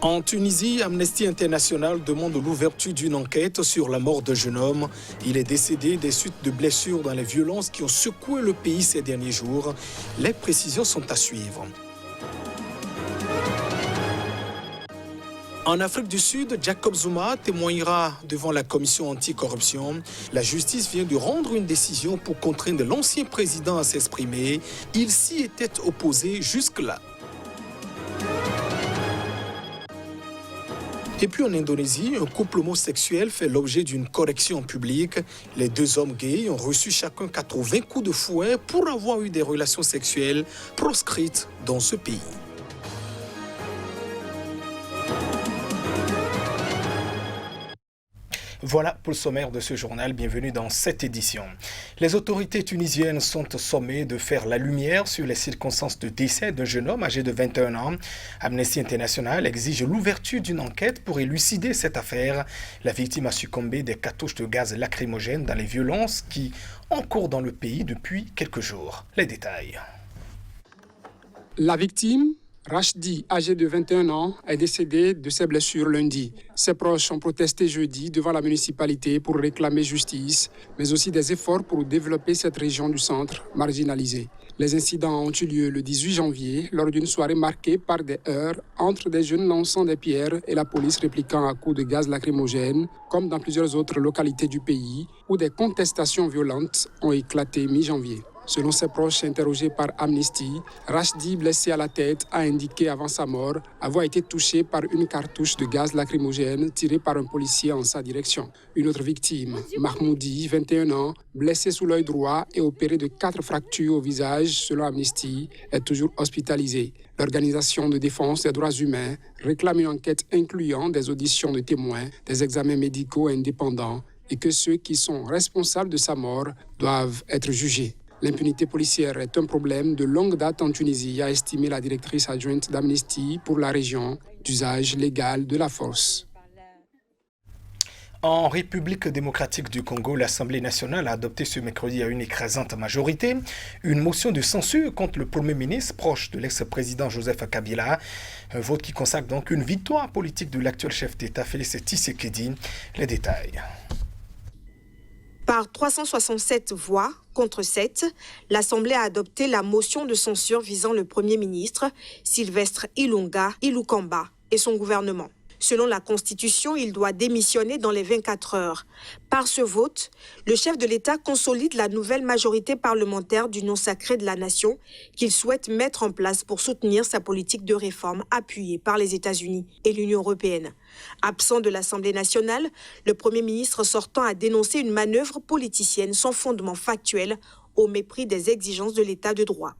En Tunisie, Amnesty International demande l'ouverture d'une enquête sur la mort d'un jeune homme. Il est décédé des suites de blessures dans les violences qui ont secoué le pays ces derniers jours. Les précisions sont à suivre. En Afrique du Sud, Jacob Zuma témoignera devant la commission anticorruption. La justice vient de rendre une décision pour contraindre l'ancien président à s'exprimer. Il s'y était opposé jusque-là. Et puis en Indonésie, un couple homosexuel fait l'objet d'une correction publique. Les deux hommes gays ont reçu chacun 80 coups de fouet pour avoir eu des relations sexuelles proscrites dans ce pays. Voilà pour le sommaire de ce journal. Bienvenue dans cette édition. Les autorités tunisiennes sont sommées de faire la lumière sur les circonstances de décès d'un jeune homme âgé de 21 ans. Amnesty International exige l'ouverture d'une enquête pour élucider cette affaire. La victime a succombé des cartouches de gaz lacrymogène dans les violences qui encourent dans le pays depuis quelques jours. Les détails. La victime, Rachdi, âgé de 21 ans, est décédé de ses blessures lundi. Ses proches ont protesté jeudi devant la municipalité pour réclamer justice, mais aussi des efforts pour développer cette région du centre marginalisée. Les incidents ont eu lieu le 18 janvier lors d'une soirée marquée par des heurts entre des jeunes lançant des pierres et la police répliquant à coups de gaz lacrymogène, comme dans plusieurs autres localités du pays où des contestations violentes ont éclaté mi-janvier. Selon ses proches interrogés par Amnesty, Rachdi, blessé à la tête, a indiqué avant sa mort avoir été touché par une cartouche de gaz lacrymogène tirée par un policier en sa direction. Une autre victime, Mahmoudi, 21 ans, blessé sous l'œil droit et opéré de 4 fractures au visage, selon Amnesty, est toujours hospitalisé. L'Organisation de défense des droits humains réclame une enquête incluant des auditions de témoins, des examens médicaux indépendants et que ceux qui sont responsables de sa mort doivent être jugés. L'impunité policière est un problème de longue date en Tunisie, a estimé la directrice adjointe d'Amnesty pour la région d'usage légal de la force. En République démocratique du Congo, l'Assemblée nationale a adopté ce mercredi à une écrasante majorité une motion de censure contre le Premier ministre proche de l'ex-président Joseph Kabila. Un vote qui consacre donc une victoire politique de l'actuel chef d'État Félix Tshisekedi. Les détails. Par 367 voix contre 7, l'Assemblée a adopté la motion de censure visant le Premier ministre Sylvestre Ilunga et son gouvernement. Selon la Constitution, il doit démissionner dans les 24 heures. Par ce vote, le chef de l'État consolide la nouvelle majorité parlementaire d'Union sacrée de la nation qu'il souhaite mettre en place pour soutenir sa politique de réforme appuyée par les États-Unis et l'Union européenne. Absent de l'Assemblée nationale, le Premier ministre sortant a dénoncé une manœuvre politicienne sans fondement factuel au mépris des exigences de l'État de droit.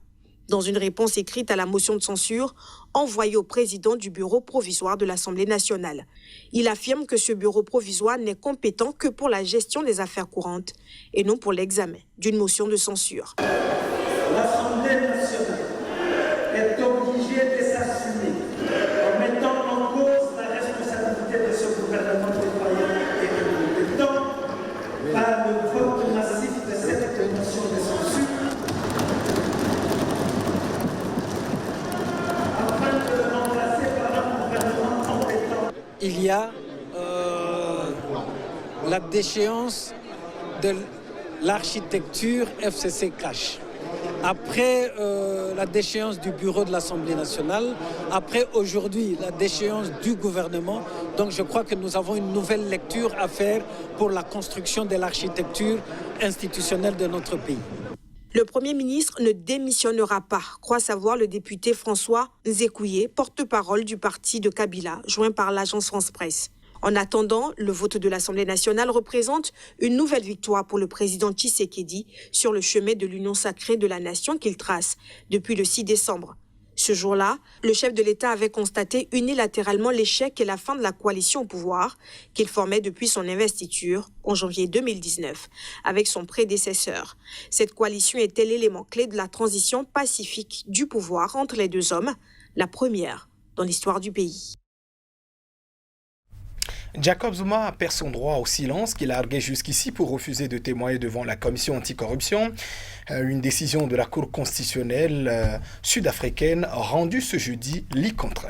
Dans une réponse écrite à la motion de censure envoyée au président du bureau provisoire de l'Assemblée nationale. Il affirme que ce bureau provisoire n'est compétent que pour la gestion des affaires courantes et non pour l'examen d'une motion de censure. L'Assemblée nationale est obligée de s'assumer en mettant en cause la responsabilité de ce gouvernement défaillant et incompétent par le vote massif de cette motion de censure. Il y a la déchéance de l'architecture FCC Cash. Après la déchéance du bureau de l'Assemblée nationale, après aujourd'hui la déchéance du gouvernement, donc je crois que nous avons une nouvelle lecture à faire pour la construction de l'architecture institutionnelle de notre pays. Le Premier ministre ne démissionnera pas, croit savoir le député François Nzekouye, porte-parole du parti de Kabila, joint par l'agence France-Presse. En attendant, le vote de l'Assemblée nationale représente une nouvelle victoire pour le président Tshisekedi sur le chemin de l'union sacrée de la nation qu'il trace depuis le 6 décembre. Ce jour-là, le chef de l'État avait constaté unilatéralement l'échec et la fin de la coalition au pouvoir qu'il formait depuis son investiture en janvier 2019 avec son prédécesseur. Cette coalition était l'élément clé de la transition pacifique du pouvoir entre les deux hommes, la première dans l'histoire du pays. Jacob Zuma perd son droit au silence qu'il a argué jusqu'ici pour refuser de témoigner devant la commission anticorruption. Une décision de la Cour constitutionnelle sud-africaine rendue ce jeudi l'y contraint.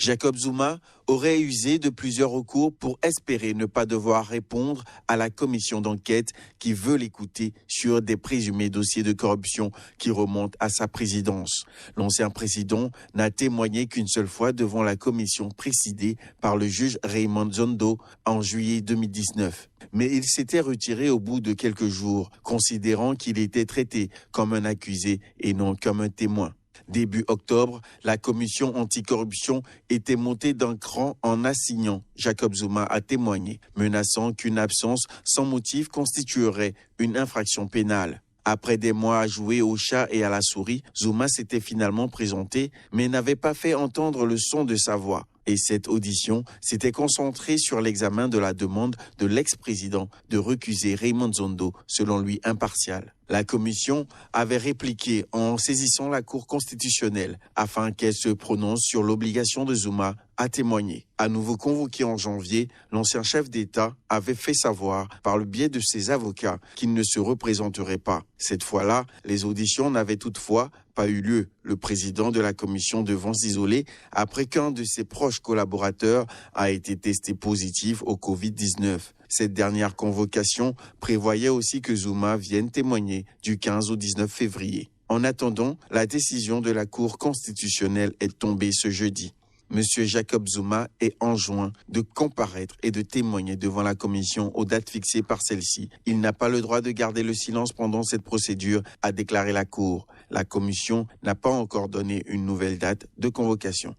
Jacob Zuma aurait usé de plusieurs recours pour espérer ne pas devoir répondre à la commission d'enquête qui veut l'écouter sur des présumés dossiers de corruption qui remontent à sa présidence. L'ancien président n'a témoigné qu'une seule fois devant la commission présidée par le juge Raymond Zondo en juillet 2019. Mais il s'était retiré au bout de quelques jours, considérant qu'il était traité comme un accusé et non comme un témoin. Début octobre, la commission anticorruption était montée d'un cran en assignant Jacob Zuma à témoigner, menaçant qu'une absence sans motif constituerait une infraction pénale. Après des mois à jouer au chat et à la souris, Zuma s'était finalement présenté, mais n'avait pas fait entendre le son de sa voix. Et cette audition s'était concentrée sur l'examen de la demande de l'ex-président de recuser Raymond Zondo, selon lui impartial. La commission avait répliqué en saisissant la Cour constitutionnelle afin qu'elle se prononce sur l'obligation de Zuma à témoigner. À nouveau convoqué en janvier, l'ancien chef d'État avait fait savoir par le biais de ses avocats qu'il ne se représenterait pas. Cette fois-là, les auditions n'avaient toutefois pas eu lieu. Le président de la commission devant s'isoler après qu'un de ses proches collaborateurs a été testé positif au Covid-19. Cette dernière convocation prévoyait aussi que Zuma vienne témoigner du 15 au 19 février. En attendant, la décision de la Cour constitutionnelle est tombée ce jeudi. Monsieur Jacob Zuma est enjoint de comparaître et de témoigner devant la commission aux dates fixées par celle-ci. Il n'a pas le droit de garder le silence pendant cette procédure, a déclaré la Cour. La commission n'a pas encore donné une nouvelle date de convocation.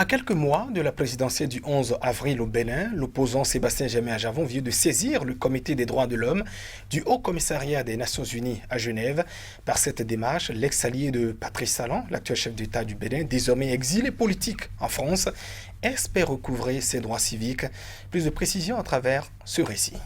À quelques mois de la présidentielle du 11 avril au Bénin, l'opposant Sébastien Djamé-Adjavon vient de saisir le Comité des droits de l'homme du Haut Commissariat des Nations Unies à Genève. Par cette démarche, l'ex-allié de Patrice Talon, l'actuel chef d'État du Bénin, désormais exilé politique en France, espère recouvrer ses droits civiques. Plus de précisions à travers ce récit.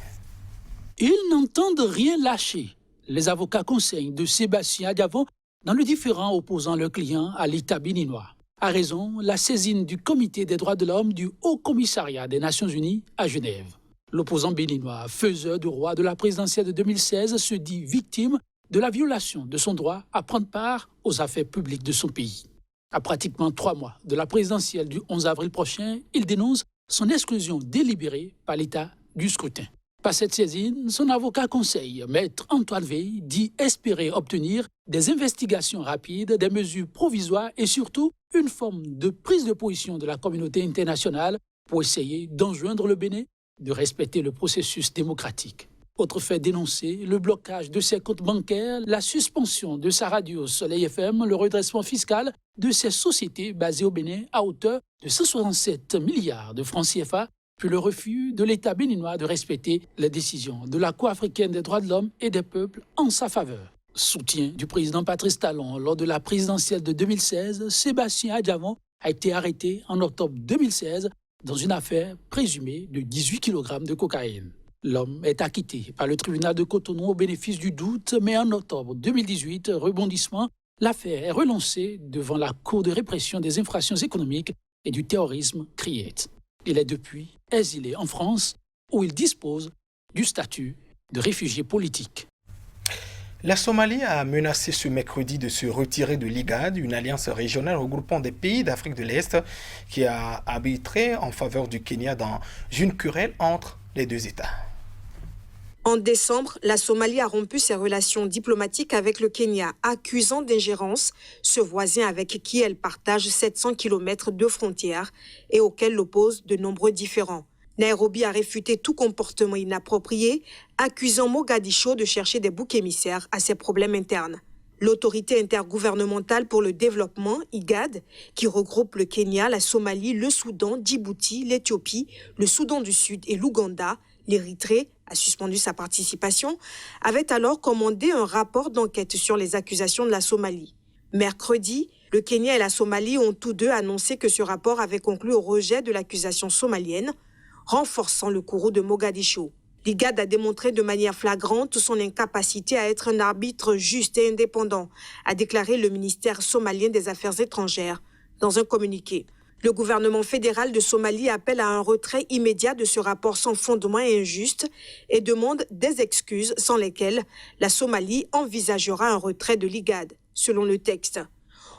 Ils n'entendent rien lâcher. Les avocats conseillent de Sébastien Adjavon dans le différend opposant le client à l'État béninois. A raison, la saisine du Comité des droits de l'homme du Haut Commissariat des Nations Unies à Genève. L'opposant béninois, faiseur de roi de la présidentielle de 2016, se dit victime de la violation de son droit à prendre part aux affaires publiques de son pays. À pratiquement 3 mois de la présidentielle du 11 avril prochain, il dénonce son exclusion délibérée par l'État du scrutin. Par cette saisine, son avocat conseil, Maître Antoine Veil, dit espérer obtenir des investigations rapides, des mesures provisoires et surtout une forme de prise de position de la communauté internationale pour essayer d'enjoindre le Bénin de respecter le processus démocratique. Autre fait dénoncé, le blocage de ses comptes bancaires, la suspension de sa radio Soleil FM, le redressement fiscal de ses sociétés basées au Bénin à hauteur de 167 milliards de francs CFA, puis le refus de l'État béninois de respecter les décisions de la Cour africaine des droits de l'homme et des peuples en sa faveur. Soutien du président Patrice Talon lors de la présidentielle de 2016, Sébastien Adjavon a été arrêté en octobre 2016 dans une affaire présumée de 18 kg de cocaïne. L'homme est acquitté par le tribunal de Cotonou au bénéfice du doute, mais en octobre 2018, rebondissement, l'affaire est relancée devant la Cour de répression des infractions économiques et du terrorisme CRIET. Il est depuis exilé en France, où il dispose du statut de réfugié politique. La Somalie a menacé ce mercredi de se retirer de l'IGAD, une alliance régionale regroupant des pays d'Afrique de l'Est qui a arbitré en faveur du Kenya dans une querelle entre les deux États. En décembre, la Somalie a rompu ses relations diplomatiques avec le Kenya, accusant d'ingérence ce voisin avec qui elle partage 700 km de frontières et auquel l'opposent de nombreux différends. Nairobi a réfuté tout comportement inapproprié, accusant Mogadiscio de chercher des boucs émissaires à ses problèmes internes. L'autorité intergouvernementale pour le développement, IGAD, qui regroupe le Kenya, la Somalie, le Soudan, Djibouti, l'Éthiopie, le Soudan du Sud et l'Ouganda, l'Érythrée a suspendu sa participation, avait alors commandé un rapport d'enquête sur les accusations de la Somalie. Mercredi, le Kenya et la Somalie ont tous deux annoncé que ce rapport avait conclu au rejet de l'accusation somalienne, renforçant le courroux de Mogadiscio. L'IGAD a démontré de manière flagrante son incapacité à être un arbitre juste et indépendant, a déclaré le ministère somalien des Affaires étrangères dans un communiqué. Le gouvernement fédéral de Somalie appelle à un retrait immédiat de ce rapport sans fondement et injuste et demande des excuses sans lesquelles la Somalie envisagera un retrait de l'IGAD, selon le texte.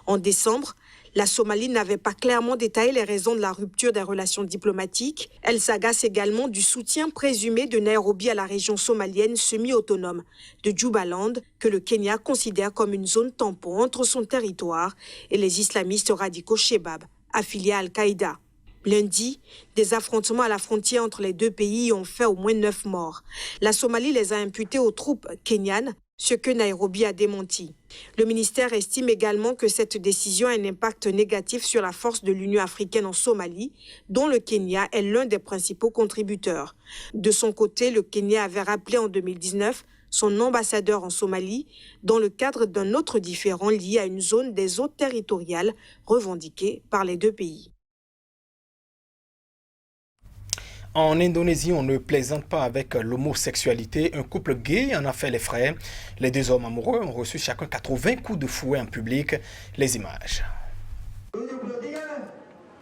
En décembre, la Somalie n'avait pas clairement détaillé les raisons de la rupture des relations diplomatiques. Elle s'agace également du soutien présumé de Nairobi à la région somalienne semi-autonome de Jubaland, que le Kenya considère comme une zone tampon entre son territoire et les islamistes radicaux Shebab, affiliés à Al-Qaïda. Lundi, des affrontements à la frontière entre les deux pays ont fait au moins 9 morts. La Somalie les a imputés aux troupes kenyanes, ce que Nairobi a démenti. Le ministère estime également que cette décision a un impact négatif sur la force de l'Union africaine en Somalie, dont le Kenya est l'un des principaux contributeurs. De son côté, le Kenya avait rappelé en 2019 son ambassadeur en Somalie dans le cadre d'un autre différend lié à une zone des eaux territoriales revendiquée par les deux pays. En Indonésie, on ne plaisante pas avec l'homosexualité. Un couple gay en a fait les frais. Les deux hommes amoureux ont reçu chacun 80 coups de fouet en public. Les images.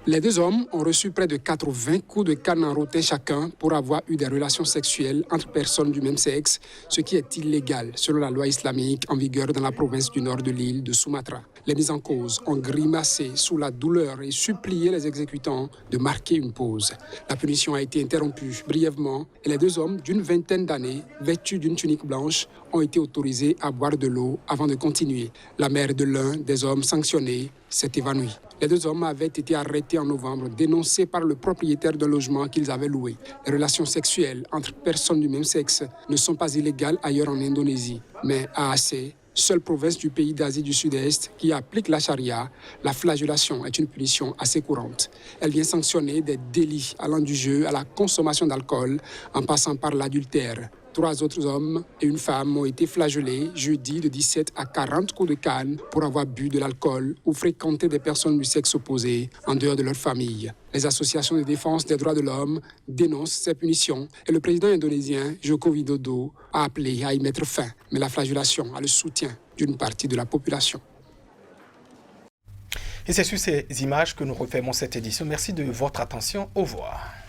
Les deux hommes ont reçu près de 80 coups de canne enrotés chacun pour avoir eu des relations sexuelles entre personnes du même sexe, ce qui est illégal selon la loi islamique en vigueur dans la province du nord de l'île de Sumatra. Les mis en cause ont grimacé sous la douleur et supplié les exécutants de marquer une pause. La punition a été interrompue brièvement et les deux hommes d'une vingtaine d'années, vêtus d'une tunique blanche, ont été autorisés à boire de l'eau avant de continuer. La mère de l'un des hommes sanctionnés s'est évanouie. Les deux hommes avaient été arrêtés en novembre, dénoncés par le propriétaire d'un logement qu'ils avaient loué. Les relations sexuelles entre personnes du même sexe ne sont pas illégales ailleurs en Indonésie, mais à Aceh, seule province du pays d'Asie du Sud-Est qui applique la charia, la flagellation est une punition assez courante. Elle vient sanctionner des délits allant du jeu à la consommation d'alcool en passant par l'adultère. 3 autres hommes et une femme ont été flagellés jeudi de 17 à 40 coups de canne pour avoir bu de l'alcool ou fréquenté des personnes du sexe opposé en dehors de leur famille. Les associations de défense des droits de l'homme dénoncent ces punitions et le président indonésien Joko Widodo a appelé à y mettre fin. Mais la flagellation a le soutien d'une partie de la population. Et c'est sur ces images que nous refermons cette édition. Merci de votre attention. Au revoir.